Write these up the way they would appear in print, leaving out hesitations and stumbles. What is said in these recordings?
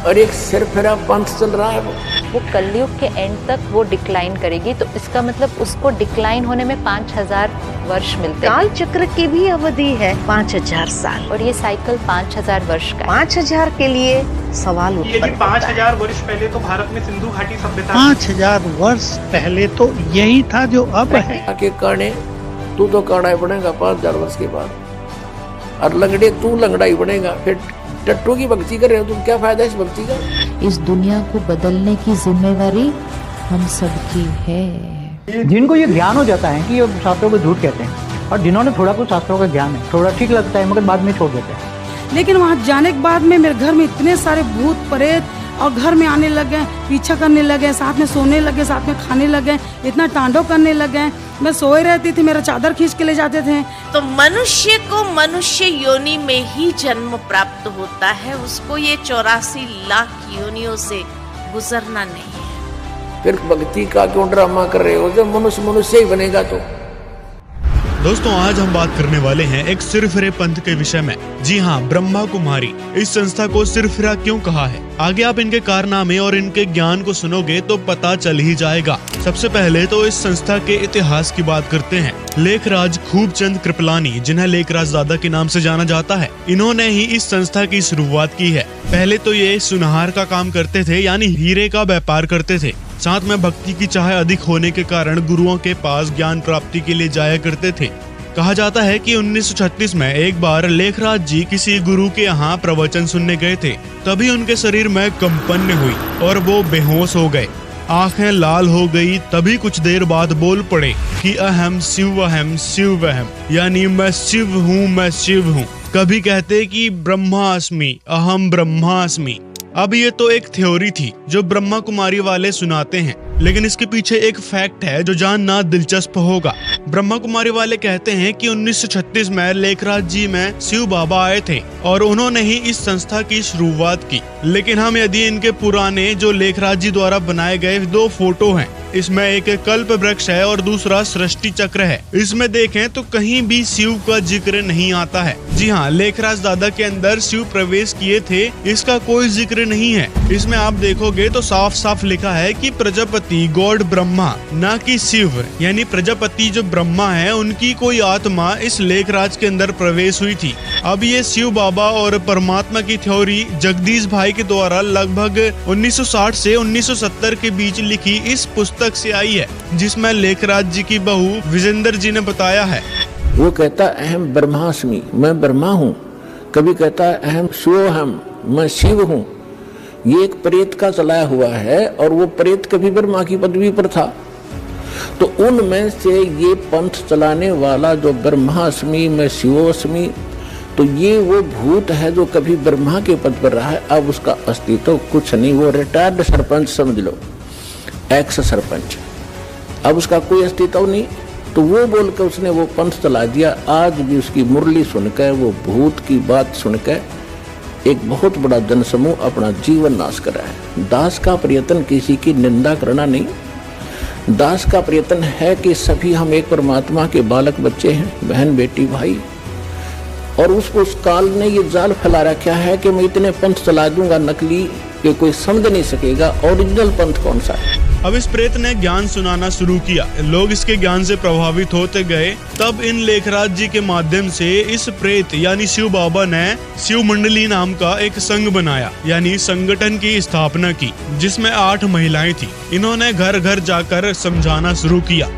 और एक सिरफिरा पंथ चल रहा है। वो कलयुग के एंड तक वो डिक्लाइन करेगी, तो इसका मतलब उसको डिक्लाइन होने में 5000 वर्ष मिलते हैं। काल चक्र की भी अवधि है 5000 साल, और ये साइकिल 5000 वर्ष का है। 5000 के लिए सवाल उत्पन्न होता है। 5000 वर्ष पहले तो भारत में सिंधु घाटी सभ्यता 5000 वर्ष पहले तो यही था जो अब है। आके काने तू तो काना ही बनेगा 5000 वर्ष के बाद, और लंगड़े तू लंगड़ा ही बनेगा। फिर टट्टू की भक्ति कर रहे हो तुम, क्या फायदा इस भक्ति का? इस दुनिया को बदलने की जिम्मेवारी हम सबकी है। जिनको ये ज्ञान हो जाता है कि ये शास्त्रों को झूठ कहते हैं, और जिन्होंने थोड़ा कुछ शास्त्रों का ज्ञान है, थोड़ा ठीक लगता है मगर बाद में छोड़ देते हैं। लेकिन वहाँ जाने के बाद में मेरे घर में इतने सारे भूत प्रेत और घर में आने लगे, पीछा करने लगे, साथ में सोने लगे, साथ में खाने लगे, इतना तांडव करने लगे। मैं सोए रहती थी, मेरा चादर खींच के ले जाते थे। तो मनुष्य को मनुष्य योनि में ही जन्म प्राप्त होता है, उसको ये 84 लाख योनियों से गुजरना नहीं है। फिर भक्ति का क्यों ड्रामा कर रहे हो? जब मनुष्य मनुष्य ही बनेगा तो। दोस्तों, आज हम बात करने वाले हैं एक सिरफिरे पंथ के विषय में। जी हाँ, ब्रह्मा कुमारी। इस संस्था को सिरफिरा क्यों कहा है? आगे आप इनके कारनामे और इनके ज्ञान को सुनोगे तो पता चल ही जाएगा। सबसे पहले तो इस संस्था के इतिहास की बात करते हैं। लेखराज खूबचंद कृपलानी, जिन्हें लेखराज दादा के नाम से जाना जाता है, इन्होंने ही इस संस्था की शुरुआत की है। पहले तो ये सुनहार का काम करते थे, यानी हीरे का व्यापार करते थे। साथ में भक्ति की चाह अधिक होने के कारण गुरुओं के पास ज्ञान प्राप्ति के लिए जाया करते थे। कहा जाता है कि 1936 में एक बार लेखराज जी किसी गुरु के यहाँ प्रवचन सुनने गए थे। तभी उनके शरीर में कंपन हुई और वो बेहोश हो गए, आंखें लाल हो गई। तभी कुछ देर बाद बोल पड़े कि अहम शिव अहम, यानी मैं शिव हूँ, मैं शिव हूँ। कभी कहते कि ब्रह्मास्मि, अहम ब्रह्मास्मि। अब ये तो एक थ्योरी थी जो ब्रह्मा कुमारी वाले सुनाते हैं, लेकिन इसके पीछे एक फैक्ट है जो जानना दिलचस्प होगा। ब्रह्मा कुमारी वाले कहते हैं कि 1936 में लेखराज जी में शिव बाबा आए थे और उन्होंने ही इस संस्था की शुरुआत की। लेकिन हम यदि इनके पुराने जो लेखराज जी द्वारा बनाए गए 2 फोटो हैं, इसमें एक कल्प वृक्ष है और दूसरा सृष्टि चक्र है, इसमें देखें तो कहीं भी शिव का जिक्र नहीं आता है। जी हाँ, लेखराज दादा के अंदर शिव प्रवेश किए थे, इसका कोई जिक्र नहीं है। इसमें आप देखोगे तो साफ साफ लिखा है कि प्रजापति गॉड ब्रह्मा, ना कि शिव, यानी प्रजापति जो ब्रह्मा है उनकी कोई आत्मा इस लेखराज के अंदर प्रवेश हुई थी। अब ये शिव बाबा और परमात्मा की थ्योरी जगदीश भाई के द्वारा लगभग 1960 से 1970 के बीच लिखी इस पुस्तक से आई है, जिसमें लेखराज जी की बहू विजेंद्र जी ने बताया है। वो कहता अहम ब्रह्मास्मि, मैं ब्रह्मा हूँ। कभी कहता अहम शिवोहम, मैं शिव हूँ। ये एक प्रेत का चलाया हुआ है, और वो प्रेत कभी ब्रह्मा की पदवी पर था। तो उनमें से ये पंथ चलाने वाला जो ब्रह्मास्मि मैं शिवोस्मि, तो ये वो भूत है जो कभी ब्रह्मा के पद पर रहा है। अब उसका अस्तित्व कुछ नहीं, वो रिटायर्ड सरपंच समझ लो, एक्स सरपंच, अब उसका कोई अस्तित्व नहीं। तो वो बोल कर उसने वो पंथ चला दिया। आज भी उसकी मुरली सुनकर, वो भूत की बात सुनकर एक बहुत बड़ा जनसमूह अपना जीवन नाश कर रहा है। दास का प्रयत्न किसी की निंदा करना नहीं, दास का प्रयत्न है कि सभी हम एक परमात्मा के बालक बच्चे हैं, बहन बेटी भाई। और उस काल ने ये जाल फैला रखा है कि मैं इतने पंथ चला दूंगा नकली कि कोई समझ नहीं सकेगा ओरिजिनल पंथ कौन सा है। अब इस प्रेत ने ज्ञान सुनाना शुरू किया, लोग इसके ज्ञान से प्रभावित होते गए। तब इन लेखराज जी के माध्यम से इस प्रेत यानी शिव बाबा ने शिव मंडली नाम का एक संघ बनाया, यानी संगठन की स्थापना की, जिसमें 8 महिलाएं थी। इन्होंने घर घर जाकर समझाना शुरू किया।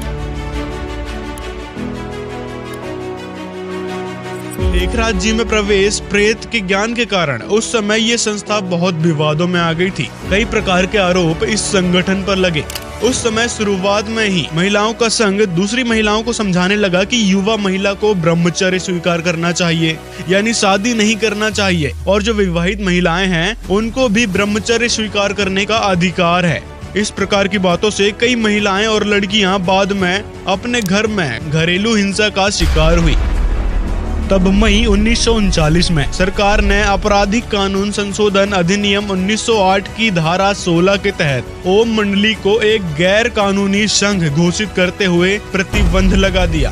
लेखराज जी में प्रवेश प्रेत के ज्ञान के कारण उस समय ये संस्था बहुत विवादों में आ गई थी। कई प्रकार के आरोप इस संगठन पर लगे। उस समय शुरुआत में ही महिलाओं का संघ दूसरी महिलाओं को समझाने लगा कि युवा महिला को ब्रह्मचर्य स्वीकार करना चाहिए, यानी शादी नहीं करना चाहिए, और जो विवाहित महिलाएं हैं उनको भी ब्रह्मचर्य स्वीकार करने का अधिकार है। इस प्रकार की बातों से कई महिलाएं और लड़कियां बाद में अपने घर में घरेलू हिंसा का शिकार हुई। तब मई 1939 में सरकार ने आपराधिक कानून संशोधन अधिनियम 1908 की धारा 16 के तहत ओम मंडली को एक गैर कानूनी संघ घोषित करते हुए प्रतिबंध लगा दिया।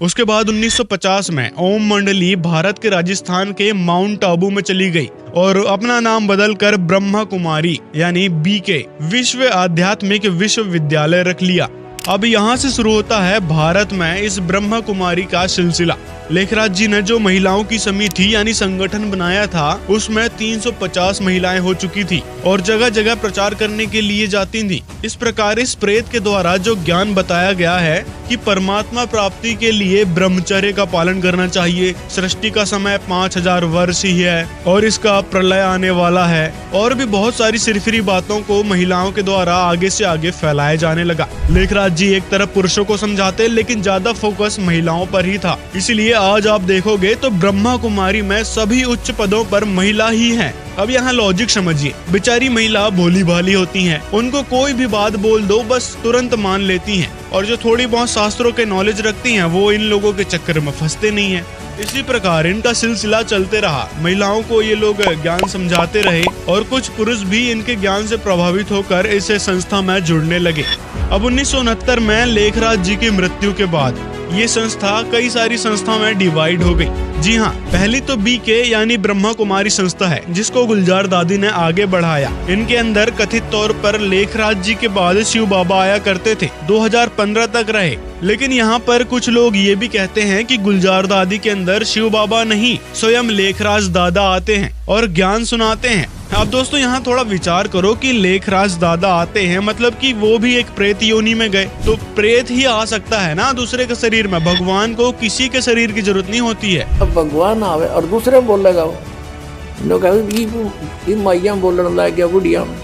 उसके बाद 1950 में ओम मंडली भारत के राजस्थान के माउंट आबू में चली गई और अपना नाम बदलकर ब्रह्मा कुमारी यानी बीके विश्व आध्यात्मिक विश्वविद्यालय रख लिया। अब यहाँ से शुरू होता है भारत में इस ब्रह्मा कुमारी का सिलसिला। लेखराज जी ने जो महिलाओं की समिति यानी संगठन बनाया था उसमें 350 महिलाएं हो चुकी थी और जगह जगह प्रचार करने के लिए जाती थी। इस प्रकार इस प्रेत के द्वारा जो ज्ञान बताया गया है कि परमात्मा प्राप्ति के लिए ब्रह्मचर्य का पालन करना चाहिए, सृष्टि का समय 5000 वर्ष ही है और इसका प्रलय आने वाला है, और भी बहुत सारी सिरफिरी बातों को महिलाओं के द्वारा आगे से आगे फैलाया जाने लगा। लेखराज जी एक तरफ पुरुषों को समझाते लेकिन ज्यादा फोकस महिलाओं पर ही था। इसलिए आज आप देखोगे तो ब्रह्मा कुमारी में सभी उच्च पदों पर महिला ही हैं। अब यहाँ लॉजिक समझिए, बेचारी महिला भोली भाली होती हैं, उनको कोई भी बात बोल दो बस तुरंत मान लेती हैं, और जो थोड़ी बहुत शास्त्रों के नॉलेज रखती हैं वो इन लोगों के चक्कर में फंसते नहीं हैं। इसी प्रकार इनका सिलसिला चलते रहा, महिलाओं को ये लोग ज्ञान समझाते रहे और कुछ पुरुष भी इनके ज्ञान से प्रभावित होकर इस संस्था में जुड़ने लगे। अब 1969 में लेखराज जी की मृत्यु के बाद ये संस्था कई सारी संस्था में डिवाइड हो गई। जी हाँ, पहली तो बीके यानी ब्रह्मा कुमारी संस्था है जिसको गुलजार दादी ने आगे बढ़ाया। इनके अंदर कथित तौर पर लेखराज जी के बाद शिव बाबा आया करते थे, 2015 तक रहे। लेकिन यहाँ पर कुछ लोग ये भी कहते हैं कि गुलजार दादी के अंदर शिव बाबा नहीं स्वयं लेखराज दादा आते हैं और ज्ञान सुनाते हैं। अब दोस्तों यहाँ थोड़ा विचार करो कि लेखराज दादा आते हैं मतलब कि वो भी एक प्रेत योनि में गए, तो प्रेत ही आ सकता है ना दूसरे के शरीर में। भगवान को किसी के शरीर की जरूरत नहीं होती है। अब भगवान आवे और दूसरे बोलेगा वो माइया बोलने लग गया बुढ़िया में।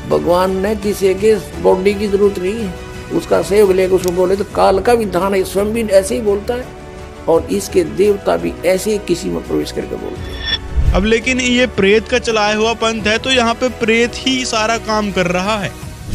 भगवान ने किसी के बॉडी की जरूरत नहीं है, उसका सेव लेकर उसको बोले तो काल का विधान है, स्वयं भी ऐसे ही बोलता है और इसके देवता भी ऐसे ही किसी में प्रवेश करके बोलते हैं। अब लेकिन ये प्रेत का चलाया हुआ पंथ है तो यहाँ पे प्रेत ही सारा काम कर रहा है।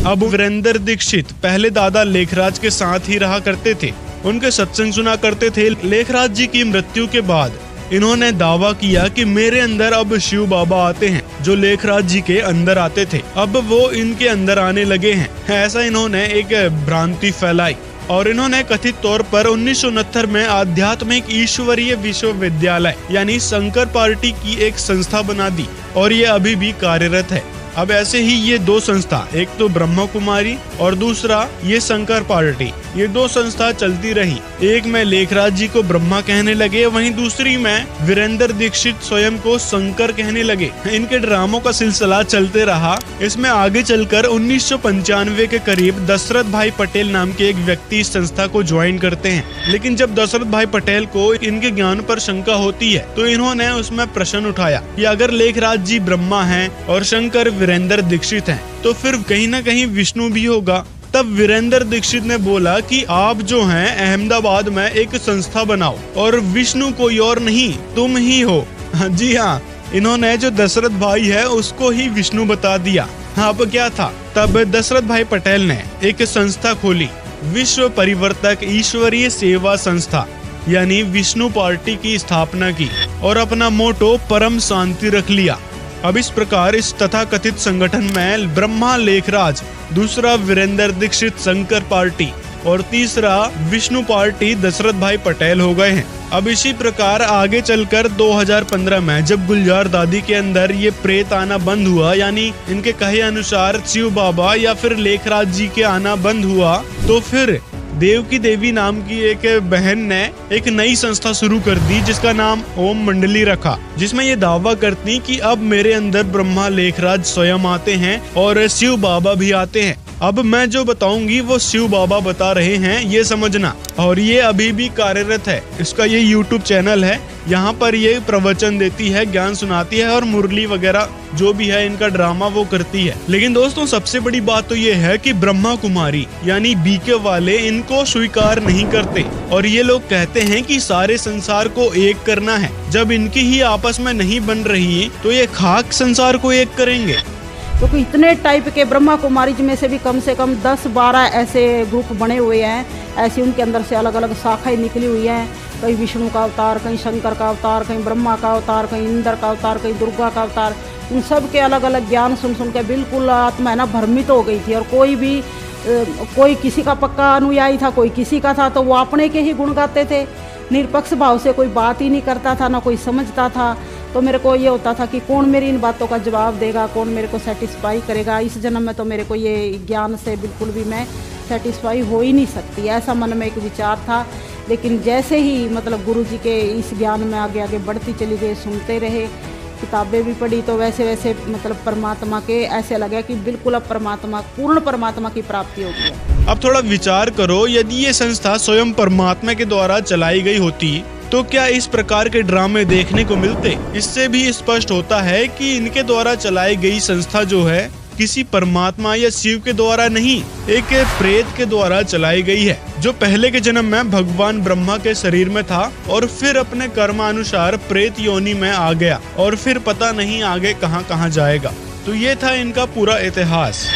अब वीरेंद्र दीक्षित पहले दादा लेखराज के साथ ही रहा करते थे, उनके सत्संग सुना करते थे। लेखराज जी की मृत्यु के बाद इन्होंने दावा किया कि मेरे अंदर अब शिव बाबा आते हैं जो लेखराज जी के अंदर आते थे, अब वो इनके अंदर आने लगे हैं। ऐसा इन्होंने एक भ्रांति फैलाई और इन्होंने कथित तौर पर 1969 में आध्यात्मिक ईश्वरीय विश्वविद्यालय यानी शंकर पार्टी की एक संस्था बना दी और ये अभी भी कार्यरत है। अब ऐसे ही ये दो संस्था, एक तो ब्रह्मा कुमारी और दूसरा ये शंकर पार्टी, ये दो संस्था चलती रही। एक में लेखराज जी को ब्रह्मा कहने लगे, वहीं दूसरी में वीरेंद्र दीक्षित स्वयं को शंकर कहने लगे। इनके ड्रामों का सिलसिला चलते रहा। इसमें आगे चलकर 1995 के करीब दशरथ भाई पटेल नाम के एक व्यक्ति इस संस्था को ज्वाइन करते हैं। लेकिन जब दशरथ भाई पटेल को इनके ज्ञान पर शंका होती है तो इन्होंने उसमें प्रश्न उठाया कि अगर लेखराज जी ब्रह्मा हैं और शंकर वीरेंद्र दीक्षित हैं तो फिर कहीं ना कहीं विष्णु भी होगा। तब वीरेंद्र दीक्षित ने बोला कि आप जो हैं अहमदाबाद में एक संस्था बनाओ और विष्णु कोई और नहीं तुम ही हो। जी हाँ, इन्होंने जो दशरथ भाई है उसको ही विष्णु बता दिया। अब क्या था, तब दशरथ भाई पटेल ने एक संस्था खोली, विश्व परिवर्तक ईश्वरीय सेवा संस्था यानी विष्णु पार्टी की स्थापना की और अपना मोटो परम शांति रख लिया। अब इस प्रकार इस तथाकथित संगठन में ब्रह्मा लेखराज, दूसरा वीरेंद्र दीक्षित शंकर पार्टी और तीसरा विष्णु पार्टी दशरथ भाई पटेल हो गए हैं। अब इसी प्रकार आगे चलकर 2015 में जब गुलजार दादी के अंदर ये प्रेत आना बंद हुआ, यानी इनके कहे अनुसार शिव बाबा या फिर लेखराज जी के आना बंद हुआ, तो फिर देव की देवी नाम की एक बहन ने एक नई संस्था शुरू कर दी जिसका नाम ओम मंडली रखा, जिसमें ये दावा करती कि अब मेरे अंदर ब्रह्मा लेखराज स्वयं आते हैं और शिव बाबा भी आते हैं। अब मैं जो बताऊंगी वो शिव बाबा बता रहे हैं, ये समझना। और ये अभी भी कार्यरत है, इसका ये YouTube चैनल है, यहाँ पर ये प्रवचन देती है, ज्ञान सुनाती है और मुरली वगैरह जो भी है इनका ड्रामा वो करती है। लेकिन दोस्तों सबसे बड़ी बात तो ये है कि ब्रह्मा कुमारी यानी बीके वाले इनको स्वीकार नहीं करते और ये लोग कहते हैं कि सारे संसार को एक करना है। जब इनकी ही आपस में नहीं बन रही तो ये खाक संसार को एक करेंगे। क्योंकि इतने टाइप के ब्रह्मा कुमारी में से भी कम 10-12 ऐसे ग्रुप बने हुए हैं, ऐसी उनके अंदर से अलग अलग शाखाएं निकली हुई हैं। कहीं विष्णु का अवतार, कहीं शंकर का अवतार, कहीं ब्रह्मा का अवतार, कहीं इंद्र का अवतार, कहीं दुर्गा का अवतार। उन सब के अलग अलग ज्ञान सुन सुन के बिल्कुल आत्मा है ना भ्रमित हो गई थी। और कोई किसी का पक्का अनुयायी था, कोई किसी का था, तो वो अपने के ही गुण गाते थे। निरपक्ष भाव से कोई बात ही नहीं करता था, ना कोई समझता था। तो मेरे को ये होता था कि कौन मेरी इन बातों का जवाब देगा, कौन मेरे को सेटिस्फाई करेगा। इस जन्म में तो मेरे को ये ज्ञान से बिल्कुल भी मैं सेटिस्फाई हो ही नहीं सकती, ऐसा मन में एक विचार था। लेकिन जैसे ही मतलब गुरु जी के इस ज्ञान में आगे आगे बढ़ती चली गई, सुनते रहे, किताबें भी पढ़ी, तो वैसे वैसे मतलब परमात्मा के ऐसे लगा कि बिल्कुल अब परमात्मा, पूर्ण परमात्मा की प्राप्ति हो गई। अब थोड़ा विचार करो, यदि ये संस्था स्वयं परमात्मा के द्वारा चलाई गई होती तो क्या इस प्रकार के ड्रामे देखने को मिलते। इससे भी स्पष्ट होता है कि इनके द्वारा चलाई गई संस्था जो है किसी परमात्मा या शिव के द्वारा नहीं, एक प्रेत के द्वारा चलाई गई है, जो पहले के जन्म में भगवान ब्रह्मा के शरीर में था और फिर अपने कर्मानुसार प्रेत योनि में आ गया और फिर पता नहीं आगे कहां कहां जाएगा। तो ये था इनका पूरा इतिहास।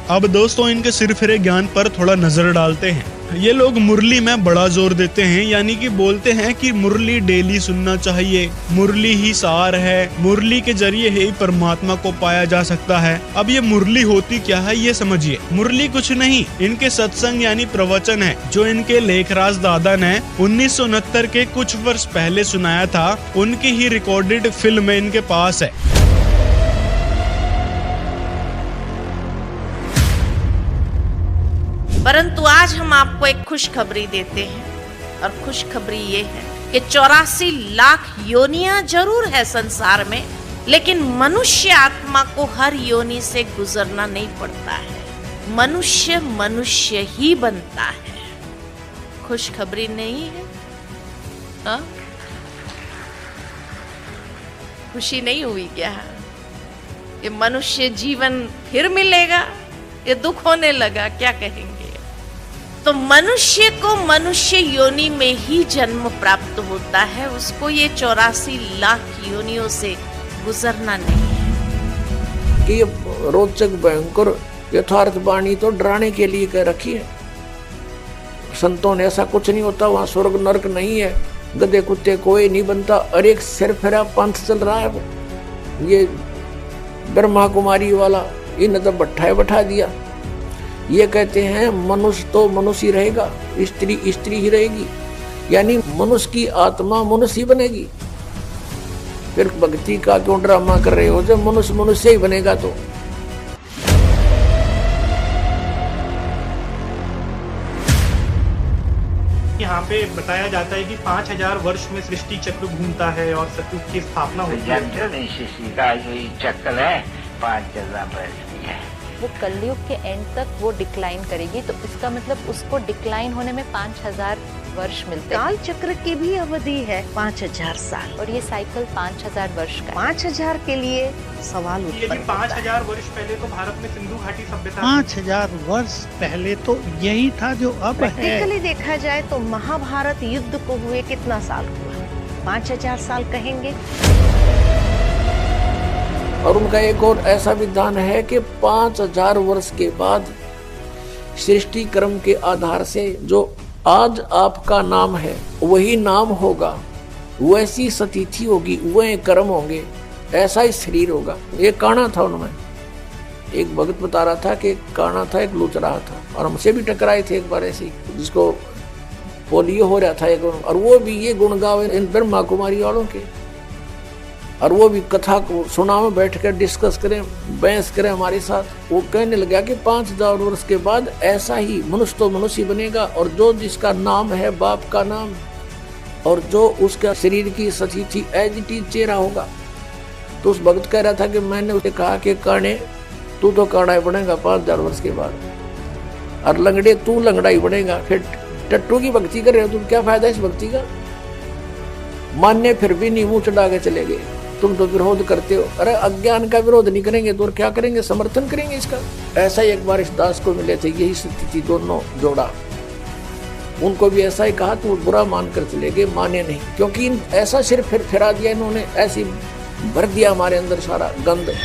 अब दोस्तों इनके सिरफिरे ज्ञान पर थोड़ा नजर डालते हैं। ये लोग मुरली में बड़ा जोर देते हैं, यानी कि बोलते हैं कि मुरली डेली सुनना चाहिए, मुरली ही सार है, मुरली के जरिए ही परमात्मा को पाया जा सकता है। अब ये मुरली होती क्या है ये समझिए। मुरली कुछ नहीं, इनके सत्संग यानी प्रवचन है, जो इनके लेखराज दादा ने 1969 के कुछ वर्ष पहले सुनाया था। उनकी ही रिकॉर्डेड फिल्म इनके पास है। परंतु आज हम आपको एक खुशखबरी देते हैं, और खुशखबरी ये है कि 84 लाख योनियां जरूर है संसार में, लेकिन मनुष्य आत्मा को हर योनि से गुजरना नहीं पड़ता है। मनुष्य मनुष्य ही बनता है। खुशखबरी नहीं है? आ? खुशी नहीं हुई क्या? ये मनुष्य जीवन फिर मिलेगा, ये दुख होने लगा, क्या कहेंगे? तो मनुष्य को मनुष्य योनि में ही जन्म प्राप्त होता है, उसको ये 84 लाख योनियों से गुजरना नहीं है। कि ये रोचक भयंकर यथार्थ वाणी तो डराने के लिए कह रखी है। संतों ने ऐसा कुछ नहीं होता, वहाँ स्वर्ग नरक नहीं है, गधे कुत्ते कोई नहीं बनता, और एक सिर फिरा पंथ चल रहा है। ये ब्रह्मा कुमारी वाला इन तो बैठा दिया। ये कहते हैं मनुष्य तो मनुष्य ही रहेगा, स्त्री स्त्री ही रहेगी, यानी मनुष्य की आत्मा मनुष्य ही बनेगी। फिर भक्ति का क्यों ड्रामा कर रहे हो, जब मनुष्य मनुष्य ही बनेगा। तो यहाँ पे बताया जाता है कि 5000 वर्ष में सृष्टि चक्र घूमता है और सतयुग की स्थापना होती है। सृष्टि का जो चक्र है 5000 वर्ष की है। वो कलयुग के एंड तक वो डिक्लाइन करेगी, तो इसका मतलब उसको डिक्लाइन होने में 5000 वर्ष मिलते हैं। काल चक्र की भी अवधि है 5000 साल, और ये साइकिल 5000 वर्ष का है। 5000 के लिए सवाल उत्पन्न होता है। 5000 वर्ष पहले तो भारत में सिंधु घाटी सभ्यता 5000 वर्ष पहले तो यही था जो अब है। प्रैक्टिकली देखा जाए तो महाभारत युद्ध को हुए कितना साल हुआ? 5000 साल कहेंगे। और उनका एक और ऐसा विधान है कि 5000 वर्ष के बाद सृष्टि क्रम के आधार से जो आज आपका नाम है वही नाम होगा, वैसी सतिथि होगी, वह कर्म होंगे, ऐसा ही शरीर होगा। एक काना था उनमें, एक भगत बता रहा था कि एक काना था, एक लूच रहा था, और हमसे भी टकराए थे एक बार ऐसे, जिसको पोलियो हो रहा था एक, और वो भी ये गुण गावे इन ब्रह्मा कुमारी वालों के, और वो भी कथा को सुना में बैठ कर डिस्कस करें, बहस करें हमारे साथ। वो कहने लगा कि 5000 वर्ष के बाद ऐसा ही मनुष्य तो मनुष्य बनेगा, और जो जिसका नाम है बाप का नाम, और जो उसका शरीर की सतिथि एज इट इज चेहरा होगा। तो उस भक्त कह रहा था कि मैंने उसे कहा कि काने तू तो काना ही बनेगा 5000 वर्ष के बाद, और लंगड़े तू लंगड़ा ही बनेगा। फिर टट्टू की भक्ति कर रहे हो तुम, क्या फायदा इस भक्ति का? मान्य फिर भी नहीं, मुंह चढ़ा के चले गए। तुम तो विरोध करते हो। अरे अज्ञान का विरोध नहीं करेंगे तो और क्या करेंगे, समर्थन करेंगे इसका। ऐसा ही एक बार इस दास को मिले थे, यही स्थिति दोनों जोड़ा, उनको भी ऐसा ही कहा तो बुरा मान कर चले गए, माने नहीं, क्योंकि ऐसा सिर फिर फिरा दिया इन्होंने, ऐसी भर दिया हमारे अंदर सारा गंद।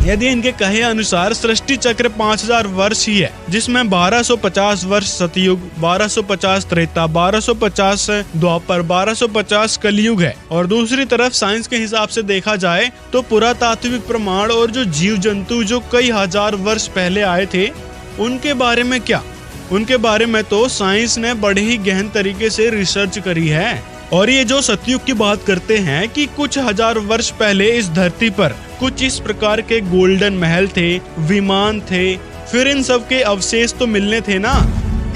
यदि इनके कहे अनुसार सृष्टि चक्र 5000 वर्ष ही है, जिसमें 1250 वर्ष सतयुग, 1250 त्रेता, 1250 द्वापर, 1250 कलयुग है, और दूसरी तरफ साइंस के हिसाब से देखा जाए तो पुरातात्विक प्रमाण और जो जीव जंतु जो कई हजार वर्ष पहले आए थे उनके बारे में क्या? उनके बारे में तो साइंस ने बड़े ही गहन तरीके से रिसर्च करी है। और ये जो सतयुग की बात करते हैं कि कुछ हजार वर्ष पहले इस धरती पर कुछ इस प्रकार के गोल्डन महल थे, विमान थे, फिर इन सब के अवशेष तो मिलने थे ना।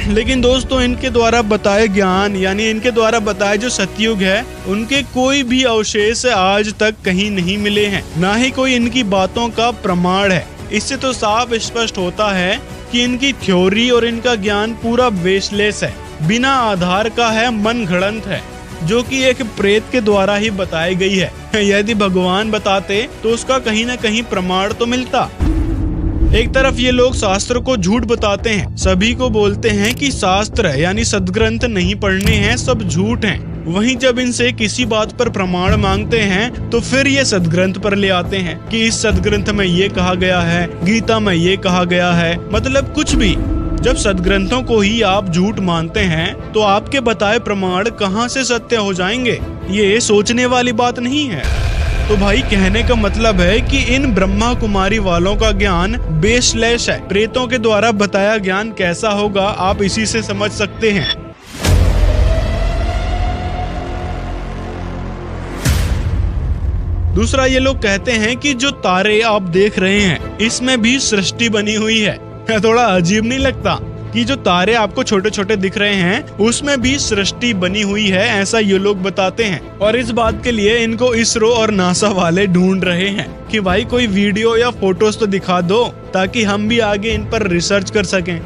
लेकिन दोस्तों इनके द्वारा बताए ज्ञान यानी इनके द्वारा बताए जो सतयुग है उनके कोई भी अवशेष आज तक कहीं नहीं मिले हैं, ना ही कोई इनकी बातों का प्रमाण है। इससे तो साफ स्पष्ट होता है कि इनकी थ्योरी और इनका ज्ञान पूरा बेसलेस है, बिना आधार का है, मन घड़ंत है, जो कि एक प्रेत के द्वारा ही बताई गई है। यदि भगवान बताते तो उसका कहीं न कहीं प्रमाण तो मिलता। एक तरफ ये लोग शास्त्र को झूठ बताते हैं, सभी को बोलते हैं कि शास्त्र यानी सदग्रंथ नहीं पढ़ने हैं, सब झूठ हैं। वहीं जब इनसे किसी बात पर प्रमाण मांगते हैं तो फिर ये सदग्रंथ पर ले आते हैं कि इस सदग्रंथ में ये कहा गया है, गीता में ये कहा गया है, मतलब कुछ भी। जब सदग्रंथों को ही आप झूठ मानते हैं तो आपके बताए प्रमाण कहां से सत्य हो जाएंगे? ये सोचने वाली बात नहीं है। तो भाई कहने का मतलब है कि इन ब्रह्मा कुमारी वालों का ज्ञान बेसलेस है। प्रेतों के द्वारा बताया ज्ञान कैसा होगा आप इसी से समझ सकते हैं। दूसरा ये लोग कहते हैं कि जो तारे आप देख रहे हैं इसमें भी सृष्टि बनी हुई है। थोड़ा अजीब नहीं लगता कि जो तारे आपको छोटे छोटे दिख रहे हैं उसमें भी सृष्टि बनी हुई है, ऐसा ये लोग बताते हैं। और इस बात के लिए इनको इसरो और नासा वाले ढूंढ रहे हैं कि भाई कोई वीडियो या फोटोज तो दिखा दो ताकि हम भी आगे इन पर रिसर्च कर सकें।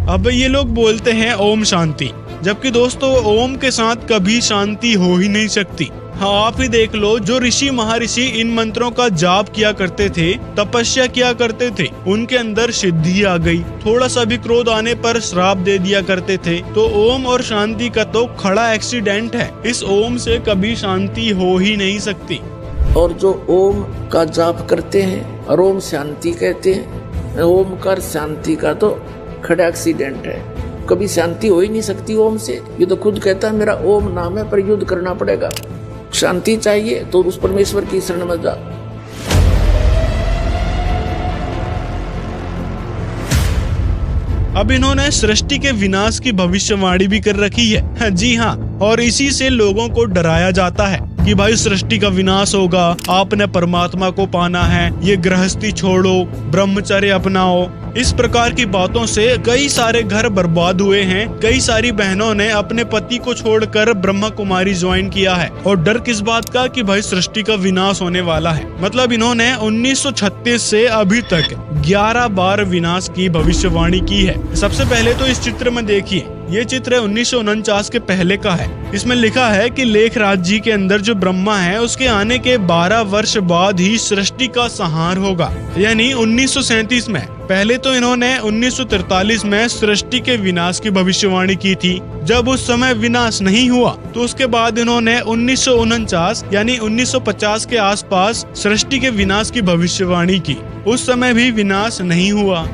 अब ये लोग बोलते हैं ओम शांति, जबकि दोस्तों ओम के साथ कभी शांति हो ही नहीं सकती। हाँ आप ही देख लो, जो ऋषि महर्षि इन मंत्रों का जाप किया करते थे, तपस्या किया करते थे, उनके अंदर सिद्धि आ गई। थोड़ा सा भी क्रोध आने पर श्राप दे दिया करते थे। तो ओम और शांति का तो खड़ा एक्सीडेंट है, इस ओम से कभी शांति हो ही नहीं सकती। और जो ओम का जाप करते हैं और ओम शांति कहते हैं, ओम का शांति का तो खड़ा एक्सीडेंट है, कभी शांति हो ही नहीं सकती ओम से। ये तो खुद कहता है मेरा ओम नाम है पर युद्ध करना पड़ेगा। शांति चाहिए तो उस परमेश्वर की शरण में जा। अब इन्होंने सृष्टि के विनाश की भविष्यवाणी भी कर रखी है। जी हाँ, और इसी से लोगों को डराया जाता है कि भाई सृष्टि का विनाश होगा, आपने परमात्मा को पाना है, ये गृहस्थी छोड़ो, ब्रह्मचर्य अपनाओ। इस प्रकार की बातों से कई सारे घर बर्बाद हुए हैं। कई सारी बहनों ने अपने पति को छोड़कर ब्रह्मा कुमारी ज्वाइन किया है। और डर किस बात का कि भाई सृष्टि का विनाश होने वाला है। मतलब इन्होंने 1936 से अभी तक 11 बार विनाश की भविष्यवाणी की है। सबसे पहले तो इस चित्र में देखिए, ये चित्र 1949 के पहले का है। इसमें लिखा है कि लेखराज जी के अंदर जो ब्रह्मा है उसके आने के 12 वर्ष बाद ही सृष्टि का संहार होगा, यानी 1937 में। पहले तो इन्होंने 1943 में सृष्टि के विनाश की भविष्यवाणी की थी। जब उस समय विनाश नहीं हुआ तो उसके बाद इन्होंने 1949 यानी 1950 के आसपास सृष्टि के विनाश की भविष्यवाणी की। उस समय भी विनाश नहीं हुआ।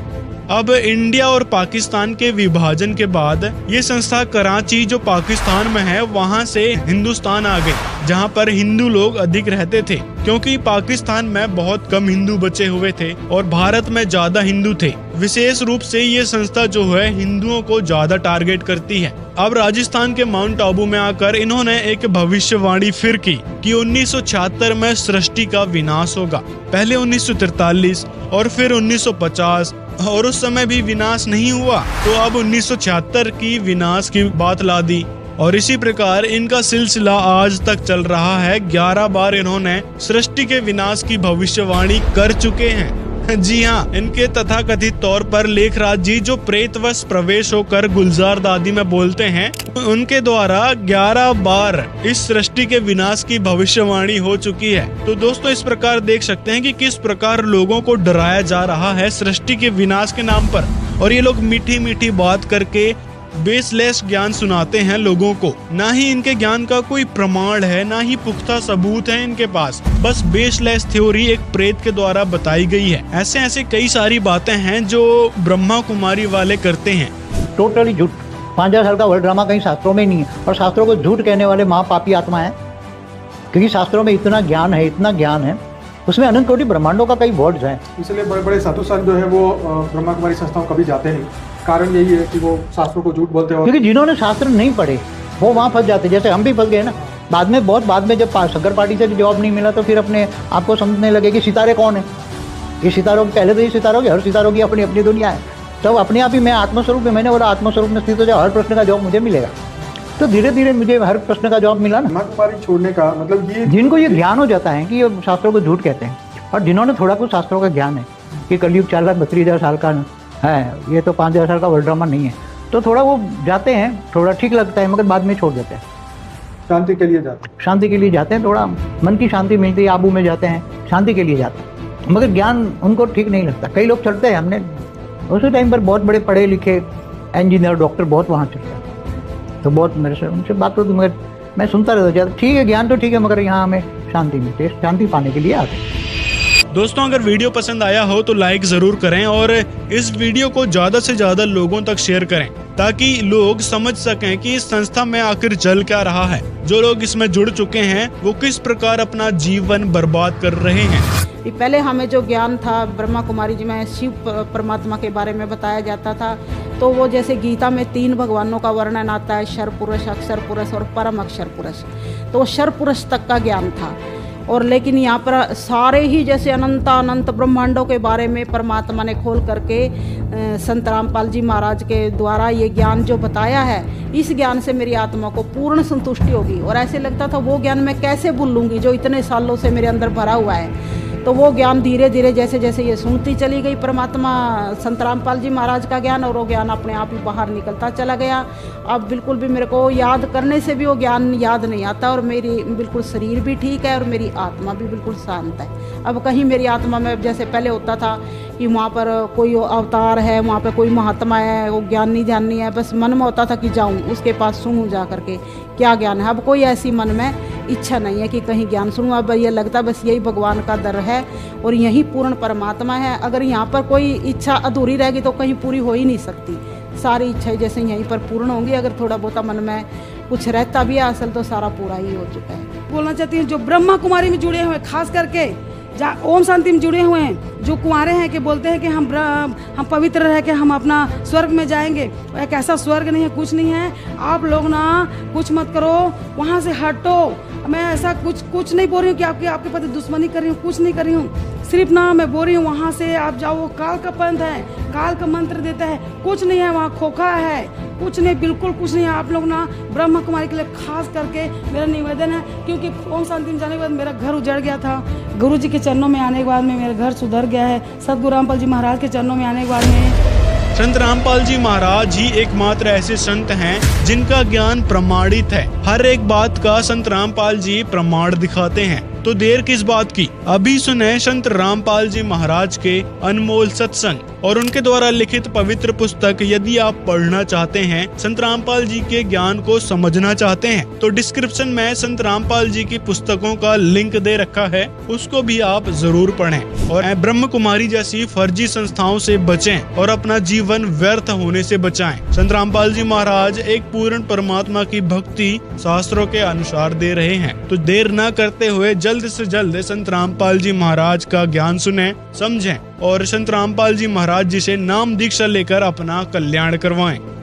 अब इंडिया और पाकिस्तान के विभाजन के बाद ये संस्था कराची जो पाकिस्तान में है वहाँ से हिंदुस्तान आ गई, जहाँ पर हिंदू लोग अधिक रहते थे, क्योंकि पाकिस्तान में बहुत कम हिंदू बचे हुए थे और भारत में ज्यादा हिंदू थे। विशेष रूप से ये संस्था जो है हिंदुओं को ज्यादा टारगेट करती है। अब राजस्थान के माउंट आबू में आकर इन्होंने एक भविष्यवाणी फिर की कि 1976 में सृष्टि का विनाश होगा। पहले 1943 और फिर 1950, और उस समय भी विनाश नहीं हुआ, तो अब 1976 की विनाश की बात ला दी। और इसी प्रकार इनका सिलसिला आज तक चल रहा है। 11 बार इन्होंने सृष्टि के विनाश की भविष्यवाणी कर चुके हैं। जी हाँ, इनके तथाकथित तौर पर लेखराज जी जो प्रेतवश प्रवेश होकर गुलजार दादी में बोलते हैं, उनके द्वारा 11 बार इस सृष्टि के विनाश की भविष्यवाणी हो चुकी है। तो दोस्तों इस प्रकार देख सकते हैं कि किस प्रकार लोगों को डराया जा रहा है सृष्टि के विनाश के नाम पर। और ये लोग मीठी मीठी बात करके बेसलेस ज्ञान सुनाते हैं लोगों को। ना ही इनके ज्ञान का कोई प्रमाण है, ना ही पुख्ता सबूत है इनके पास। बस बेसलेस थ्योरी एक प्रेत के द्वारा बताई गई है। ऐसे ऐसे कई सारी बातें हैं जो ब्रह्मा कुमारी वाले करते हैं। टोटली झूठ। 5000 साल का वर्ल्ड ड्रामा कहीं शास्त्रों में नहीं है। और शास्त्रों को झूठ कहने वाले महापापी आत्मा है, क्योंकि शास्त्रों में इतना ज्ञान है, इतना ज्ञान है, उसमें अनंत कोटि ब्रह्मांडों का कई वर्ड्स हैं। इसलिए बड़े बड़े साधु संत जो है वो ब्रह्मा कुमारी संस्थाओं कभी जाते नहीं। कारण यही है कि वो शास्त्रों को झूठ बोलते हैं। क्योंकि जिन्होंने शास्त्र नहीं पढ़े वो वहाँ फंस जाते, जैसे हम भी फंस गए ना। बाद में जब शंकर पार्टी से जॉब नहीं मिला तो फिर अपने आपको समझने लगे कि सितारे कौन है। ये सितारों पहले तो ये सितारों की, हर सितारों की अपनी अपनी दुनिया है। तो अपने आप ही मैं आत्मस्वरूप में, मैंने बोला आत्मस्वरूप में स्थित हो जाए, हर प्रश्न का जवाब मुझे मिलेगा। तो धीरे धीरे मुझे हर प्रश्न का जवाब मिला ना। ब्रह्माकुमारी छोड़ने का मतलब ये, जिनको ये ज्ञान हो जाता है कि ये शास्त्रों को झूठ कहते हैं, और जिन्होंने थोड़ा कुछ शास्त्रों का ज्ञान है कि कलयुग 4,32,000 साल का है, ये तो 5,000 साल का वर्ल्ड ड्रामा नहीं है, तो थोड़ा वो जाते हैं, थोड़ा ठीक लगता है, मगर बाद में छोड़ देते हैं। शांति के लिए जाते हैं, शांति के लिए जाते हैं, थोड़ा मन की शांति मिलती है, आबू में जाते हैं, शांति के लिए जाते हैं, मगर ज्ञान उनको ठीक नहीं लगता। कई लोग चढ़ते हैं, हमने उसी टाइम पर बहुत बड़े पढ़े लिखे इंजीनियर डॉक्टर बहुत वहाँ चढ़ते हैं, तो बहुत मेरे से उनसे बात होती, मगर मैं सुनता रहता था, ठीक है ज्ञान तो ठीक है, मगर यहाँ हमें शांति मिलती है, शांति पाने के लिए आते हैं। दोस्तों, अगर वीडियो पसंद आया हो तो लाइक जरूर करें और इस वीडियो को ज्यादा से ज्यादा लोगों तक शेयर करें, ताकि लोग समझ सकें कि इस संस्था में आखिर चल क्या रहा है। जो लोग इसमें जुड़ चुके हैं वो किस प्रकार अपना जीवन बर्बाद कर रहे हैं। पहले हमें जो ज्ञान था ब्रह्मा कुमारी जी में शिव परमात्मा के बारे में बताया जाता था, तो वो जैसे गीता में 3 भगवानों का वर्णन आता है, शर पुरुष, अक्षर पुरुष और परम अक्षर पुरुष, तो शर पुरुष तक का ज्ञान था। और लेकिन यहाँ पर सारे ही जैसे अनंत ब्रह्मांडों के बारे में परमात्मा ने खोल करके संत रामपाल जी महाराज के द्वारा ये ज्ञान जो बताया है, इस ज्ञान से मेरी आत्मा को पूर्ण संतुष्टि होगी। और ऐसे लगता था वो ज्ञान मैं कैसे भूल लूँगी जो इतने सालों से मेरे अंदर भरा हुआ है। तो वो ज्ञान धीरे धीरे जैसे जैसे ये सुनती चली गई परमात्मा संत रामपाल जी महाराज का ज्ञान, और वो ज्ञान अपने आप ही बाहर निकलता चला गया। अब बिल्कुल भी मेरे को याद करने से भी वो ज्ञान याद नहीं आता, और मेरी बिल्कुल शरीर भी ठीक है और मेरी आत्मा भी बिल्कुल शांत है। अब कहीं मेरी आत्मा में जैसे पहले होता था कि वहाँ पर कोई अवतार है, वहाँ पर कोई महात्मा है, वो ज्ञान नहीं जाननी है, बस मन में होता था कि जाऊँ उसके पास सुनूँ जा करके क्या ज्ञान है। अब कोई ऐसी मन में इच्छा नहीं है कि कहीं ज्ञान सुनूँ। अब ये लगता बस यही भगवान का दर है और यही पूर्ण परमात्मा है। अगर यहाँ पर कोई इच्छा अधूरी रहेगी तो कहीं पूरी हो ही नहीं सकती। सारी इच्छाएं जैसे यहीं पर पूर्ण होंगी, अगर थोड़ा बहुत मन में कुछ रहता भी है असल तो सारा पूरा ही हो चुका है। बोलना चाहती हूँ जो ब्रह्मा कुमारी में जुड़े हुए, खास करके ओम शांति में जुड़े हुए हैं, जो कुंवारे हैं कि बोलते हैं कि हम पवित्र रह के हम अपना स्वर्ग में जाएंगे, एक ऐसा स्वर्ग नहीं है, कुछ नहीं है। आप लोग ना कुछ मत करो, वहाँ से हटो। मैं ऐसा कुछ नहीं बोल रही हूँ कि आपके प्रति दुश्मनी कर रही हूँ, कुछ नहीं कर रही हूँ, सिर्फ ना मैं बोल रही हूँ वहाँ से आप जाओ। वो काल का पंथ है, काल का मंत्र देता है, कुछ नहीं है वहाँ, खोखा है, कुछ नहीं, बिल्कुल कुछ नहीं है। आप लोग ना ब्रह्मा कुमारी के लिए खास करके मेरा निवेदन है, क्योंकि ओम शांति में जाने के बाद मेरा घर उजड़ गया था। गुरु जी के चरणों में आने के बाद में मेरा घर सुधर गया है। सतगुरु रामपाल जी महाराज के चरणों में आने के बाद में संत रामपाल जी महाराज ही एकमात्र ऐसे संत हैं जिनका ज्ञान प्रमाणित है। हर एक बात का संत रामपाल जी प्रमाण दिखाते हैं। तो देर किस बात की, अभी सुने संत रामपाल जी महाराज के अनमोल सत्संग और उनके द्वारा लिखित पवित्र पुस्तक। यदि आप पढ़ना चाहते हैं, संत रामपाल जी के ज्ञान को समझना चाहते हैं, तो डिस्क्रिप्शन में संत रामपाल जी की पुस्तकों का लिंक दे रखा है, उसको भी आप जरूर पढ़ें और ब्रह्म कुमारी जैसी फर्जी संस्थाओं से बचें और अपना जीवन व्यर्थ होने से बचाएं। संत रामपाल जी महाराज एक पूर्ण परमात्मा की भक्ति शास्त्रों के अनुसार दे रहे हैं। तो देर न करते हुए जल्द से जल्द संत रामपाल जी महाराज का ज्ञान सुने, समझें और संत रामपाल जी महाराज जी से नाम दीक्षा लेकर अपना कल्याण करवाएं।